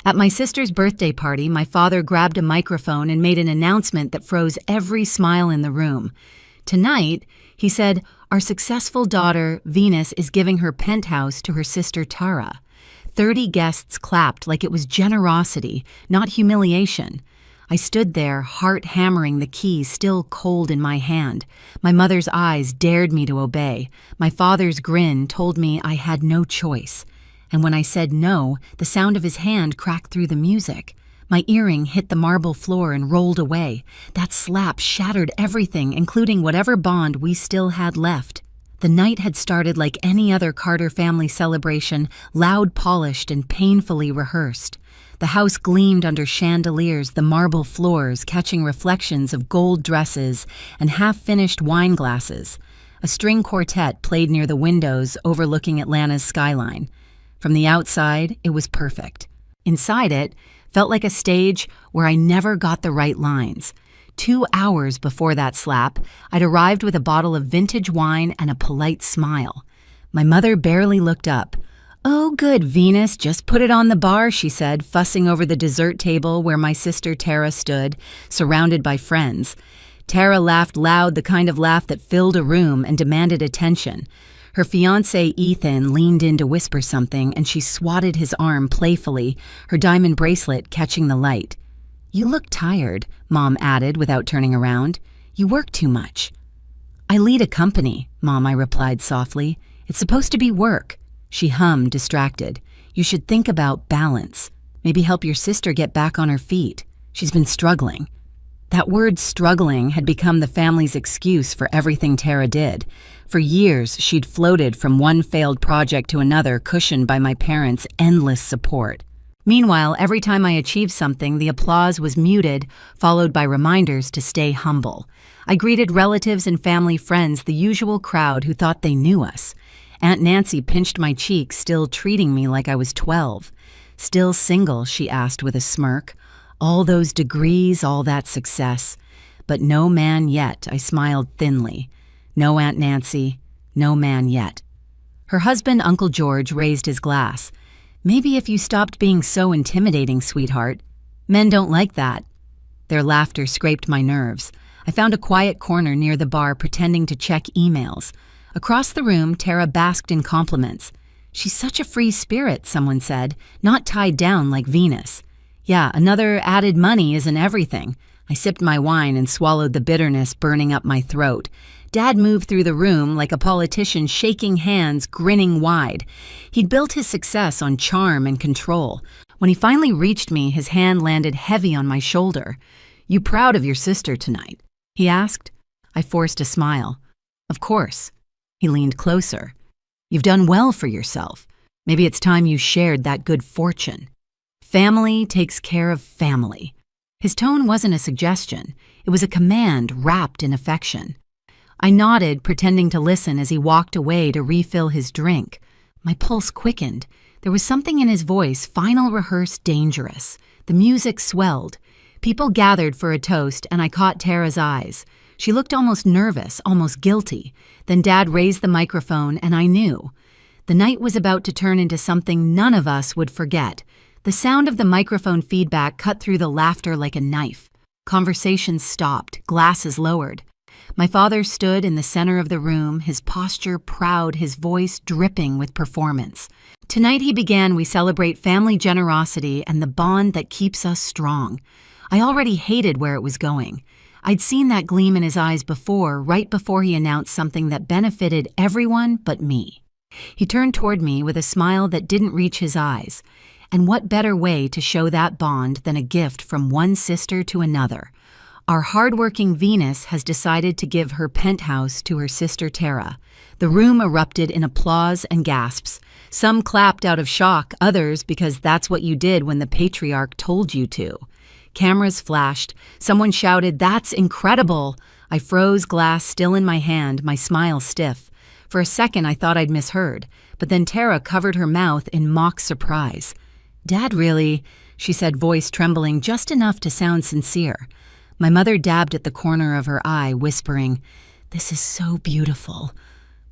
At my sister's birthday party, my father grabbed a microphone and made an announcement that froze every smile in the room. Tonight, he said, our successful daughter, Venus, is giving her penthouse to her sister Tara. 30 guests clapped like it was generosity, not humiliation. I stood there, heart hammering the keys still cold in my hand. My mother's eyes dared me to obey. My father's grin told me I had no choice. And when I said no, the sound of his hand cracked through the music. My earring hit the marble floor and rolled away. That slap shattered everything, including whatever bond we still had left. The night had started like any other Carter family celebration, loud, polished, and painfully rehearsed. The house gleamed under chandeliers, the marble floors catching reflections of gold dresses and half-finished wine glasses. A string quartet played near the windows overlooking Atlanta's skyline. From the outside, it was perfect. Inside it, felt like a stage where I never got the right lines. 2 hours before that slap, I'd arrived with a bottle of vintage wine and a polite smile. My mother barely looked up. "Oh, good, Venus, just put it on the bar," she said, fussing over the dessert table where my sister Tara stood, surrounded by friends. Tara laughed loud, the kind of laugh that filled a room and demanded attention. Her fiancé Ethan leaned in to whisper something, and she swatted his arm playfully, her diamond bracelet catching the light. "You look tired," Mom added without turning around. "You work too much." "I lead a company," Mom, I replied softly. "It's supposed to be work." She hummed, distracted. "You should think about balance. Maybe help your sister get back on her feet. She's been struggling." That word struggling had become the family's excuse for everything Tara did. For years, she'd floated from one failed project to another, cushioned by my parents' endless support. Meanwhile, every time I achieved something, the applause was muted, followed by reminders to stay humble. I greeted relatives and family friends, the usual crowd who thought they knew us. Aunt Nancy pinched my cheek, still treating me like I was 12. "Still single?" she asked with a smirk. "All those degrees, all that success. But no man yet," I smiled thinly. "No, Aunt Nancy, no man yet." Her husband, Uncle George, raised his glass. "Maybe if you stopped being so intimidating, sweetheart." "Men don't like that." Their laughter scraped my nerves. I found a quiet corner near the bar, pretending to check emails. Across the room, Tara basked in compliments. "She's such a free spirit," someone said, "not tied down like Venus." "Yeah, another added money isn't everything." I sipped my wine and swallowed the bitterness burning up my throat. Dad moved through the room like a politician, shaking hands, grinning wide. He'd built his success on charm and control. When he finally reached me, his hand landed heavy on my shoulder. "You proud of your sister tonight?" he asked. I forced a smile. "Of course." He leaned closer. "You've done well for yourself. Maybe it's time you shared that good fortune. Family takes care of family." His tone wasn't a suggestion. It was a command wrapped in affection. I nodded, pretending to listen as he walked away to refill his drink. My pulse quickened. There was something in his voice, final rehearsed dangerous. The music swelled. People gathered for a toast, and I caught Tara's eyes. She looked almost nervous, almost guilty. Then Dad raised the microphone, and I knew. The night was about to turn into something none of us would forget. The sound of the microphone feedback cut through the laughter like a knife. Conversations stopped, glasses lowered. My father stood in the center of the room, his posture proud, his voice dripping with performance. "Tonight," he began, "we celebrate family generosity and the bond that keeps us strong." I already hated where it was going. I'd seen that gleam in his eyes before, right before he announced something that benefited everyone but me. He turned toward me with a smile that didn't reach his eyes. And what better way to show that bond than a gift from one sister to another? Our hardworking Venus has decided to give her penthouse to her sister Tara. The room erupted in applause and gasps. Some clapped out of shock, others because that's what you did when the patriarch told you to. Cameras flashed. Someone shouted, "That's incredible!" I froze, glass still in my hand, my smile stiff. For a second I thought I'd misheard, but then Tara covered her mouth in mock surprise. "Dad really," she said, voice trembling just enough to sound sincere. My mother dabbed at the corner of her eye, whispering, "This is so beautiful."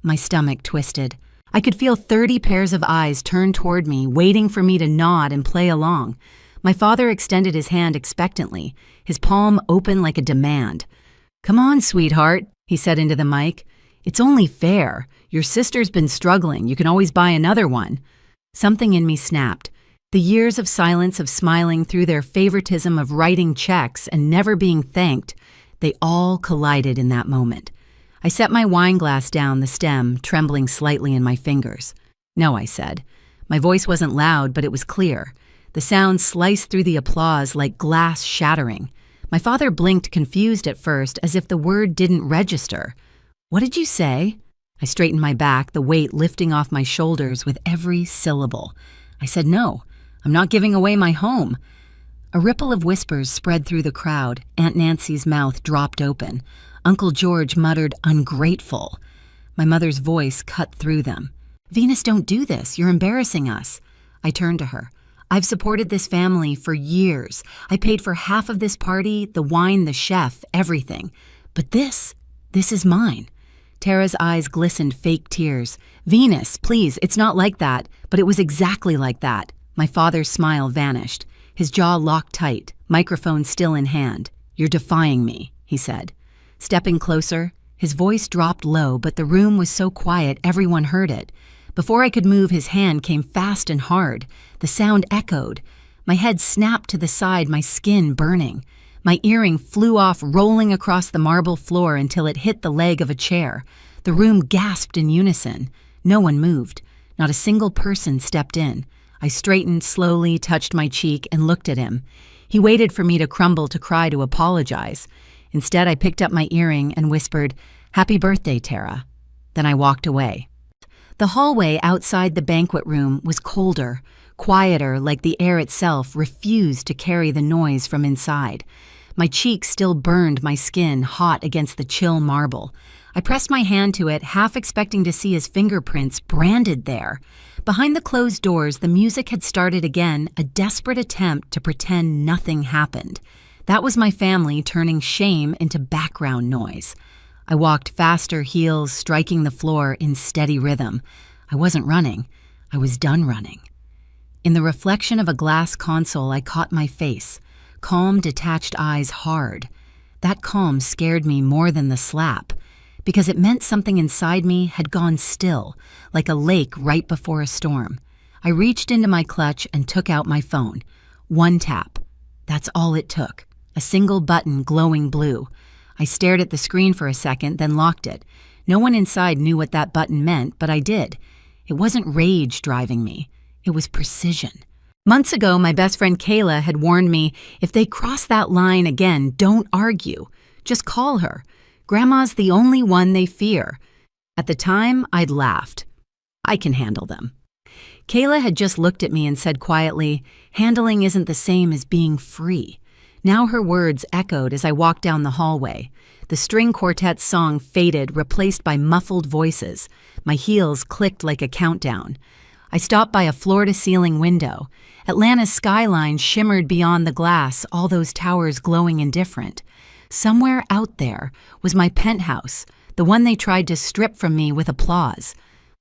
My stomach twisted. I could feel 30 pairs of eyes turn toward me, waiting for me to nod and play along. My father extended his hand expectantly, his palm open like a demand. "Come on, sweetheart," he said into the mic. "It's only fair. Your sister's been struggling. You can always buy another one." Something in me snapped. The years of silence of smiling through their favoritism of writing checks and never being thanked, they all collided in that moment. I set my wine glass down the stem, trembling slightly in my fingers. "No," I said. My voice wasn't loud, but it was clear. The sound sliced through the applause like glass shattering. My father blinked, confused at first, as if the word didn't register. "What did you say?" I straightened my back, the weight lifting off my shoulders with every syllable. I said, "No, I'm not giving away my home." A ripple of whispers spread through the crowd. Aunt Nancy's mouth dropped open. Uncle George muttered, "Ungrateful." My mother's voice cut through them. "Venus, don't do this. You're embarrassing us." I turned to her. "I've supported this family for years. I paid for half of this party, the wine, the chef, everything. But this is mine." Tara's eyes glistened fake tears. "Venus, please, it's not like that." But it was exactly like that. My father's smile vanished. His jaw locked tight, microphone still in hand. "You're defying me," he said. Stepping closer, his voice dropped low, but the room was so quiet everyone heard it. Before I could move, his hand came fast and hard. The sound echoed. My head snapped to the side, my skin burning. My earring flew off, rolling across the marble floor until it hit the leg of a chair. The room gasped in unison. No one moved. Not a single person stepped in. I straightened slowly, touched my cheek, and looked at him. He waited for me to crumble to cry to apologize. Instead, I picked up my earring and whispered, "Happy birthday, Tara." Then I walked away. The hallway outside the banquet room was colder, quieter, like the air itself refused to carry the noise from inside. My cheek still burned my skin hot against the chill marble. I pressed my hand to it, half expecting to see his fingerprints branded there. Behind the closed doors, the music had started again, a desperate attempt to pretend nothing happened. That was my family turning shame into background noise. I walked faster, heels striking the floor in steady rhythm. I wasn't running. I was done running. In the reflection of a glass console, I caught my face. Calm, detached eyes hard. That calm scared me more than the slap, because it meant something inside me had gone still, like a lake right before a storm. I reached into my clutch and took out my phone. One tap. That's all it took. A single button glowing blue. I stared at the screen for a second, then locked it. No one inside knew what that button meant, but I did. It wasn't rage driving me. It was precision. Months ago, my best friend Kayla had warned me, if they cross that line again, don't argue. Just call her. Grandma's the only one they fear. At the time, I'd laughed. I can handle them. Kayla had just looked at me and said quietly, "Handling isn't the same as being free." Now her words echoed as I walked down the hallway. The string quartet's song faded, replaced by muffled voices. My heels clicked like a countdown. I stopped by a floor-to-ceiling window. Atlanta's skyline shimmered beyond the glass, all those towers glowing indifferent. Somewhere out there was my penthouse, the one they tried to strip from me with applause.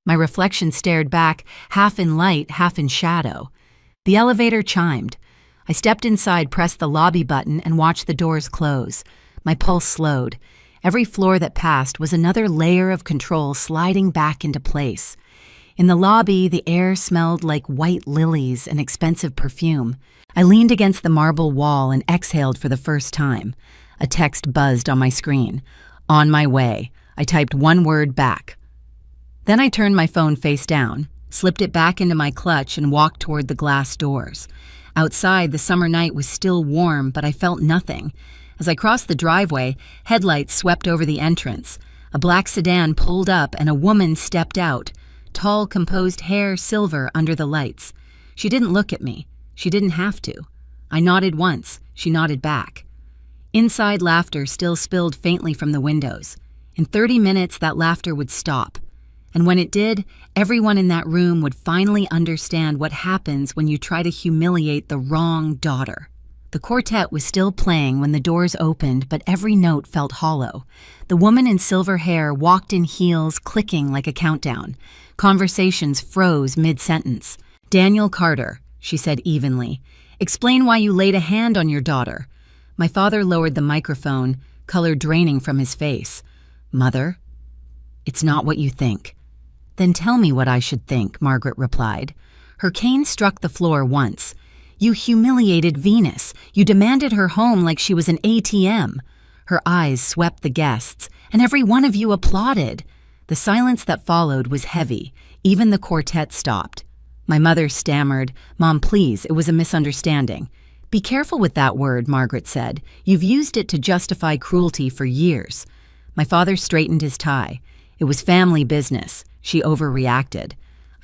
My reflection stared back, half in light, half in shadow. The elevator chimed. I stepped inside, pressed the lobby button, and watched the doors close. My pulse slowed. Every floor that passed was another layer of control sliding back into place. In the lobby, the air smelled like white lilies and expensive perfume. I leaned against the marble wall and exhaled for the first time. A text buzzed on my screen. "On my way." I typed one word back. Then I turned my phone face down, slipped it back into my clutch, and walked toward the glass doors. Outside, the summer night was still warm, but I felt nothing. As I crossed the driveway, headlights swept over the entrance. A black sedan pulled up and a woman stepped out. Tall, composed hair silver under the lights. She didn't look at me. She didn't have to. I nodded once. She nodded back. Inside, laughter still spilled faintly from the windows. In 30 minutes, that laughter would stop. And when it did, everyone in that room would finally understand what happens when you try to humiliate the wrong daughter. The quartet was still playing when the doors opened, but every note felt hollow. The woman in silver hair walked in heels, clicking like a countdown. Conversations froze mid-sentence. "Daniel Carter," she said evenly. "Explain why you laid a hand on your daughter." My father lowered the microphone, color draining from his face. "Mother, it's not what you think." "Then tell me what I should think," Margaret replied. Her cane struck the floor once. "You humiliated Venus. You demanded her home like she was an ATM. Her eyes swept the guests, and every one of you applauded. The silence that followed was heavy. Even the quartet stopped. My mother stammered, "Mom, please, it was a misunderstanding." "Be careful with that word," Margaret said. "You've used it to justify cruelty for years." My father straightened his tie. "It was family business." She overreacted.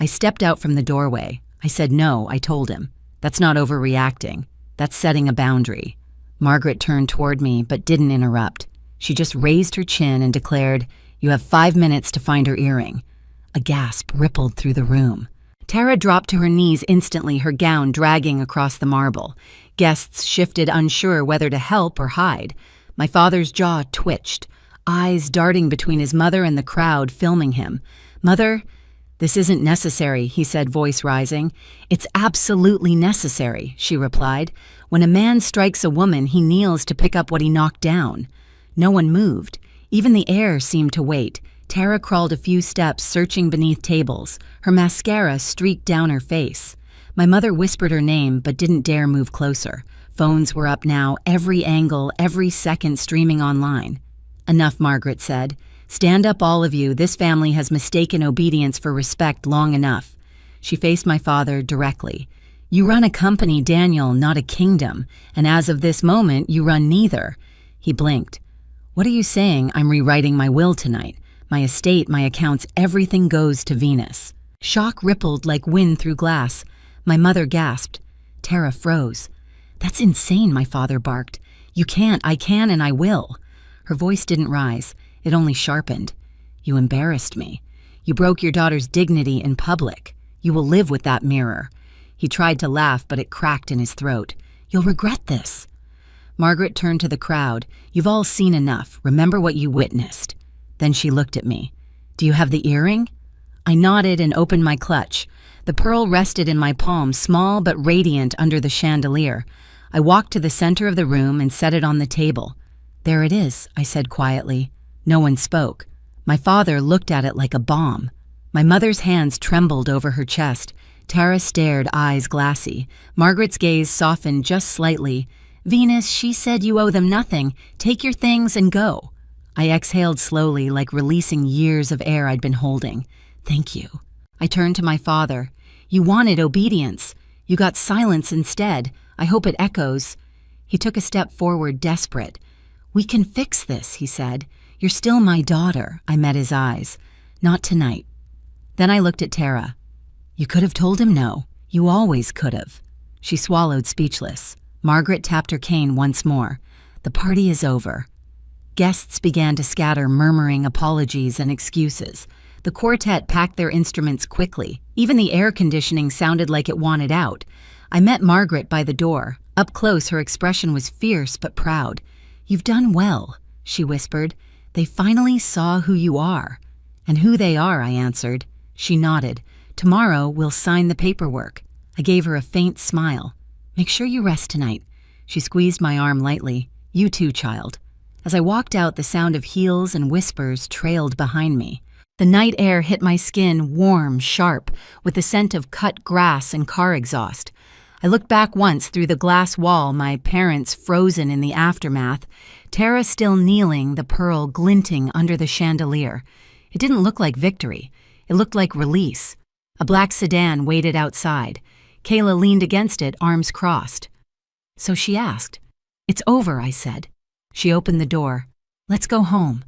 I stepped out from the doorway. I said no, I told him. "That's not overreacting. That's setting a boundary." Margaret turned toward me, but didn't interrupt. She just raised her chin and declared, "You have 5 minutes to find her earring." A gasp rippled through the room. Tara dropped to her knees instantly, her gown dragging across the marble. Guests shifted, unsure whether to help or hide. My father's jaw twitched, eyes darting between his mother and the crowd filming him. "Mother, this isn't necessary," he said, voice rising. "It's absolutely necessary," she replied. "When a man strikes a woman, he kneels to pick up what he knocked down." No one moved. Even the air seemed to wait. Tara crawled a few steps, searching beneath tables. Her mascara streaked down her face. My mother whispered her name, but didn't dare move closer. Phones were up now, every angle, every second streaming online. "Enough," Margaret said. "Stand up, all of you. This family has mistaken obedience for respect long enough." She faced my father directly. "You run a company, Daniel, not a kingdom, and as of this moment, you run neither." He blinked. "What are you saying? I'm rewriting my will tonight. My estate, my accounts, everything goes to Venus." Shock rippled like wind through glass. My mother gasped. Tara froze. "That's insane," my father barked. "You can't. I can and I will." Her voice didn't rise. It only sharpened. "You embarrassed me. You broke your daughter's dignity in public. You will live with that mirror." He tried to laugh, but it cracked in his throat. "You'll regret this." Margaret turned to the crowd. "You've all seen enough. Remember what you witnessed." Then she looked at me. "Do you have the earring?" I nodded and opened my clutch. The pearl rested in my palm, small but radiant under the chandelier. I walked to the center of the room and set it on the table. "There it is," I said quietly. No one spoke. My father looked at it like a bomb. My mother's hands trembled over her chest. Tara stared, eyes glassy. Margaret's gaze softened just slightly. "Venus, she said you owe them nothing. Take your things and go." I exhaled slowly, like releasing years of air I'd been holding. "Thank you." I turned to my father. "You wanted obedience. You got silence instead. I hope it echoes." He took a step forward, desperate. "We can fix this," he said. "You're still my daughter." I met his eyes. "Not tonight." Then I looked at Tara. "You could have told him no. You always could have." She swallowed, speechless. Margaret tapped her cane once more. "The party is over." Guests began to scatter, murmuring apologies and excuses. The quartet packed their instruments quickly. Even the air conditioning sounded like it wanted out. I met Margaret by the door. Up close, her expression was fierce but proud. "You've done well," she whispered. "They finally saw who you are." "And who they are," I answered. She nodded. "Tomorrow, we'll sign the paperwork." I gave her a faint smile. "Make sure you rest tonight." She squeezed my arm lightly. "You too, child." As I walked out, the sound of heels and whispers trailed behind me. The night air hit my skin, warm, sharp, with the scent of cut grass and car exhaust. I looked back once through the glass wall, my parents frozen in the aftermath, Tara still kneeling, the pearl glinting under the chandelier. It didn't look like victory. It looked like release. A black sedan waited outside. Kayla leaned against it, arms crossed. So she asked. "It's over," I said. She opened the door. "Let's go home."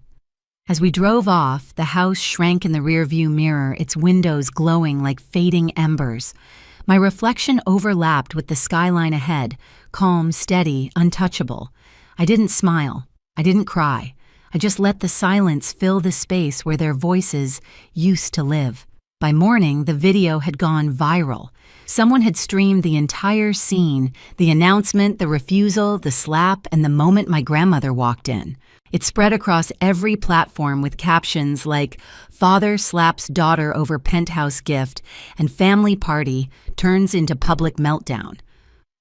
As we drove off, the house shrank in the rearview mirror, its windows glowing like fading embers. My reflection overlapped with the skyline ahead, calm, steady, untouchable. I didn't smile. I didn't cry. I just let the silence fill the space where their voices used to live. By morning, the video had gone viral. Someone had streamed the entire scene, the announcement, the refusal, the slap, and the moment my grandmother walked in. It spread across every platform with captions like, "Father slaps daughter over penthouse gift," and "Family party turns into public meltdown."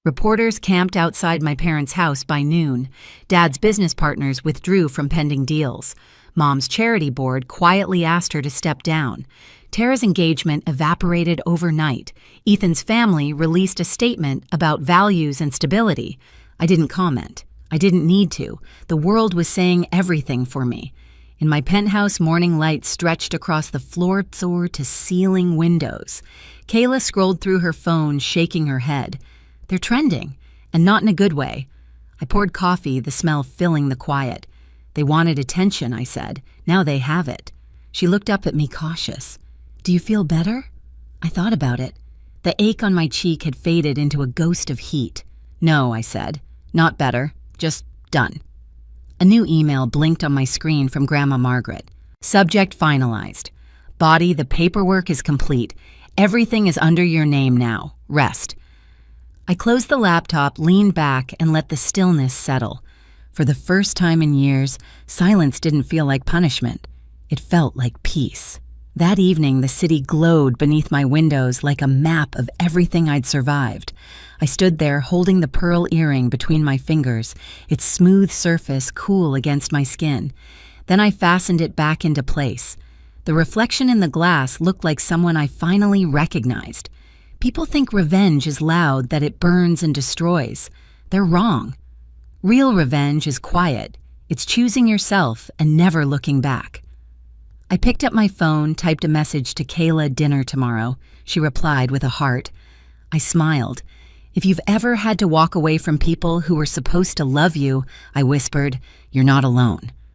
Reporters camped outside my parents' house by noon. Dad's business partners withdrew from pending deals. Mom's charity board quietly asked her to step down. Tara's engagement evaporated overnight. Ethan's family released a statement about values and stability. I didn't comment. I didn't need to. The world was saying everything for me. In my penthouse, morning light stretched across the floor to ceiling windows. Kayla scrolled through her phone, shaking her head. They're trending, and not in a good way. I poured coffee, the smell filling the quiet. They wanted attention, I said. Now they have it. She looked up at me cautious. "Do you feel better?" I thought about it. The ache on my cheek had faded into a ghost of heat. "No," I said. "Not better. Just done." A new email blinked on my screen from Grandma Margaret. Subject finalized. "Body, the paperwork is complete. Everything is under your name now. Rest." I closed the laptop, leaned back, and let the stillness settle. For the first time in years, silence didn't feel like punishment. It felt like peace. That evening, the city glowed beneath my windows like a map of everything I'd survived. I stood there holding the pearl earring between my fingers, its smooth surface cool against my skin. Then I fastened it back into place. The reflection in the glass looked like someone I finally recognized. People think revenge is loud, that it burns and destroys. They're wrong. Real revenge is quiet. It's choosing yourself and never looking back. I picked up my phone, typed a message to Kayla, "Dinner tomorrow." She replied with a heart. I smiled. "If you've ever had to walk away from people who were supposed to love you," I whispered, "you're not alone."